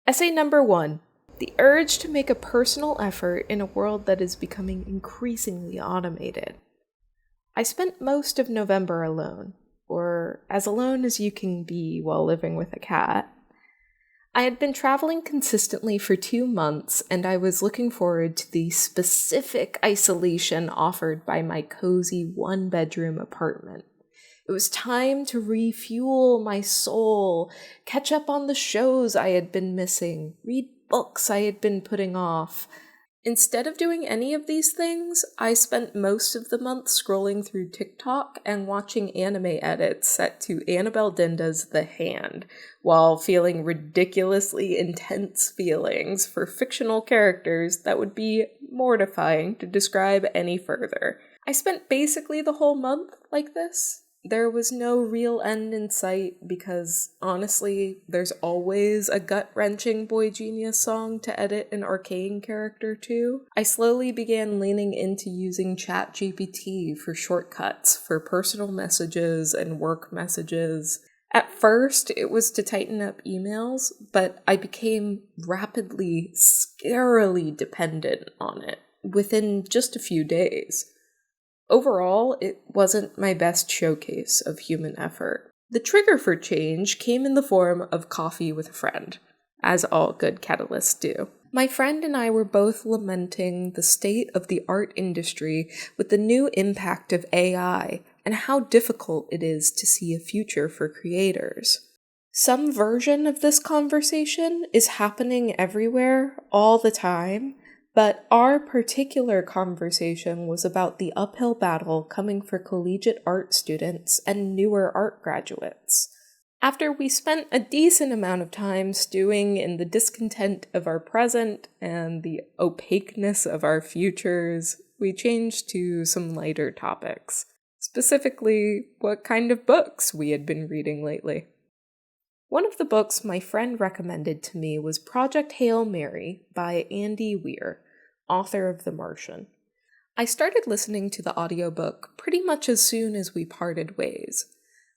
Essay number 1. The urge to make a personal effort in a world that is becoming increasingly automated. I spent most of November alone, or as alone as you can be while living with a cat. I had been traveling consistently for 2 months, and I was looking forward to the specific isolation offered by my cozy one-bedroom apartment. It was time to refuel my soul, catch up on the shows I had been missing, read books I had been putting off. Instead of doing any of these things, I spent most of the month scrolling through TikTok and watching anime edits set to Annabelle Dinda's The Hand, while feeling ridiculously intense feelings for fictional characters that would be mortifying to describe any further. I spent basically the whole month like this. There was no real end in sight because, honestly, there's always a gut-wrenching Boy Genius song to edit an arcane character to. I slowly began leaning into using ChatGPT for shortcuts for personal messages and work messages. At first, it was to tighten up emails, but I became rapidly, scarily dependent on it within just a few days. Overall, it wasn't my best showcase of human effort. The trigger for change came in the form of coffee with a friend, as all good catalysts do. My friend and I were both lamenting the state of the art industry with the new impact of AI and how difficult it is to see a future for creators. Some version of this conversation is happening everywhere, all the time, but our particular conversation was about the uphill battle coming for collegiate art students and newer art graduates. After we spent a decent amount of time stewing in the discontent of our present and the opaqueness of our futures, we changed to some lighter topics. Specifically, what kind of books we had been reading lately. One of the books my friend recommended to me was Project Hail Mary by Andy Weir, author of The Martian. I started listening to the audiobook pretty much as soon as we parted ways.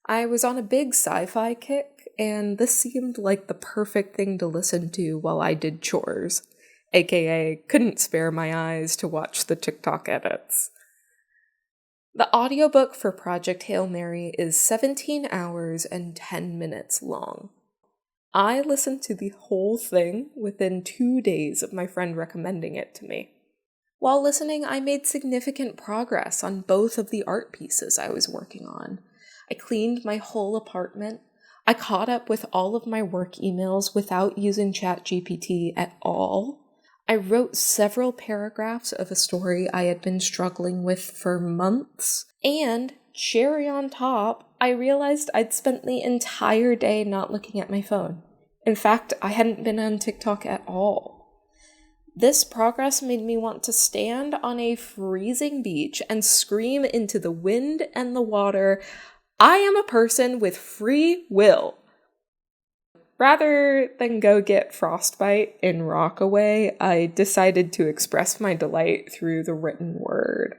I was on a big sci-fi kick, and this seemed like the perfect thing to listen to while I did chores, aka couldn't spare my eyes to watch the TikTok edits. The audiobook for Project Hail Mary is 17 hours and 10 minutes long. I listened to the whole thing within 2 days of my friend recommending it to me. While listening, I made significant progress on both of the art pieces I was working on. I cleaned my whole apartment. I caught up with all of my work emails without using ChatGPT at all. I wrote several paragraphs of a story I had been struggling with for months, and, cherry on top, I realized I'd spent the entire day not looking at my phone. In fact, I hadn't been on TikTok at all. This progress made me want to stand on a freezing beach and scream into the wind and the water, "I am a person with free will!" Rather than go get frostbite in Rockaway, I decided to express my delight through the written word.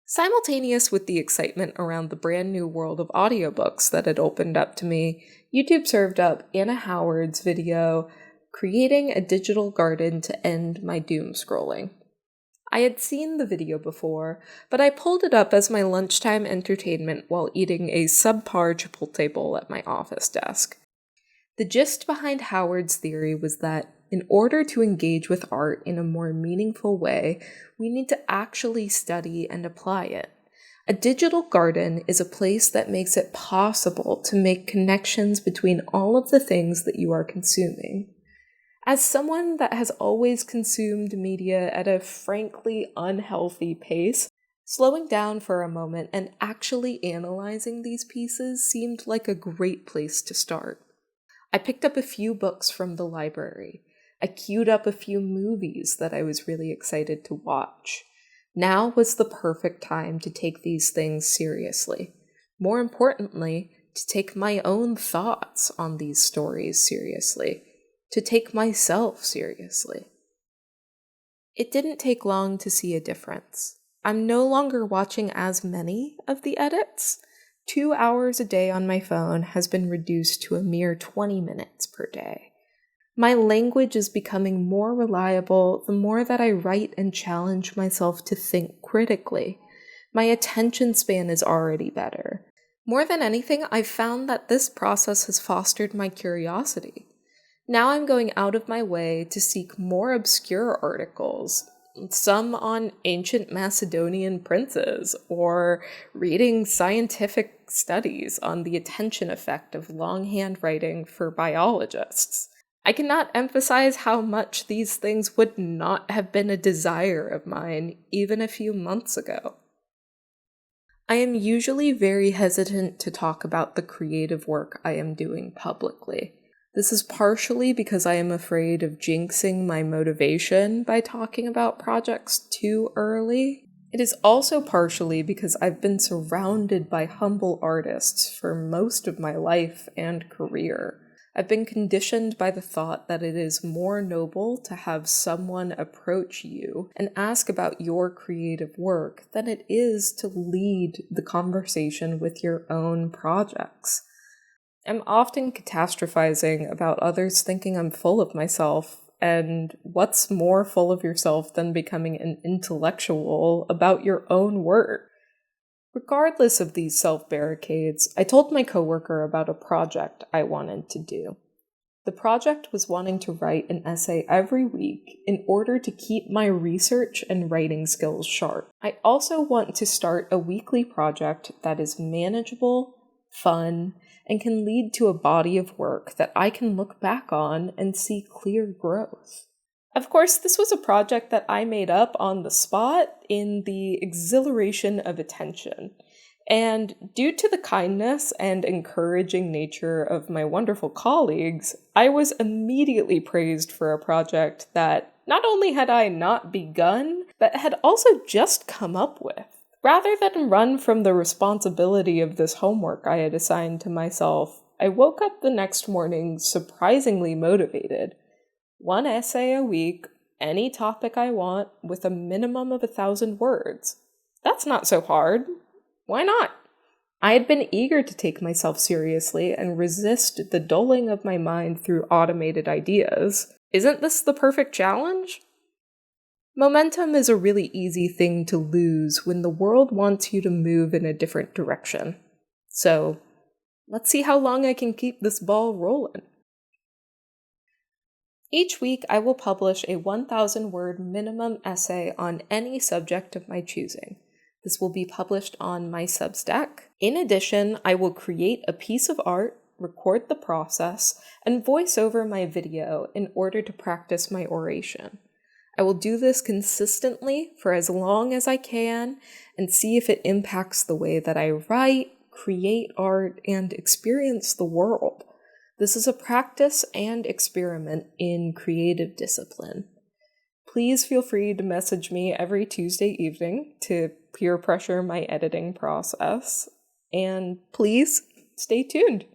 Simultaneous with the excitement around the brand new world of audiobooks that had opened up to me, YouTube served up Anna Howard's video, Creating a Digital Garden to End My Doom Scrolling. I had seen the video before, but I pulled it up as my lunchtime entertainment while eating a subpar Chipotle bowl at my office desk. The gist behind Howard's theory was that in order to engage with art in a more meaningful way, we need to actually study and apply it. A digital garden is a place that makes it possible to make connections between all of the things that you are consuming. As someone that has always consumed media at a frankly unhealthy pace, slowing down for a moment and actually analyzing these pieces seemed like a great place to start. I picked up a few books from the library. I queued up a few movies that I was really excited to watch. Now was the perfect time to take these things seriously. More importantly, to take my own thoughts on these stories seriously. To take myself seriously. It didn't take long to see a difference. I'm no longer watching as many of the edits. 2 hours a day on my phone has been reduced to a mere 20 minutes per day. My language is becoming more reliable the more that I write and challenge myself to think critically. My attention span is already better. More than anything, I've found that this process has fostered my curiosity. Now I'm going out of my way to seek more obscure articles, some on ancient Macedonian princes, or reading scientific studies on the attention effect of longhand writing for biologists. I cannot emphasize how much these things would not have been a desire of mine even a few months ago. I am usually very hesitant to talk about the creative work I am doing publicly. This is partially because I am afraid of jinxing my motivation by talking about projects too early. It is also partially because I've been surrounded by humble artists for most of my life and career. I've been conditioned by the thought that it is more noble to have someone approach you and ask about your creative work than it is to lead the conversation with your own projects. I'm often catastrophizing about others thinking I'm full of myself, and what's more full of yourself than becoming an intellectual about your own work? Regardless of these self-barricades, I told my coworker about a project I wanted to do. The project was wanting to write an essay every week in order to keep my research and writing skills sharp. I also want to start a weekly project that is manageable, fun, and can lead to a body of work that I can look back on and see clear growth. Of course, this was a project that I made up on the spot in the exhilaration of attention. And due to the kindness and encouraging nature of my wonderful colleagues, I was immediately praised for a project that not only had I not begun, but had also just come up with. Rather than run from the responsibility of this homework I had assigned to myself, I woke up the next morning surprisingly motivated. 1 essay a week, any topic I want, with a minimum of 1,000 words. That's not so hard. Why not? I had been eager to take myself seriously and resist the dulling of my mind through automated ideas. Isn't this the perfect challenge? Momentum is a really easy thing to lose when the world wants you to move in a different direction. So, let's see how long I can keep this ball rolling. Each week, I will publish a 1,000-word minimum essay on any subject of my choosing. This will be published on my Substack. In addition, I will create a piece of art, record the process, and voice over my video in order to practice my oration. I will do this consistently for as long as I can and see if it impacts the way that I write, create art, and experience the world. This is a practice and experiment in creative discipline. Please feel free to message me every Tuesday evening to peer pressure my editing process. And please stay tuned.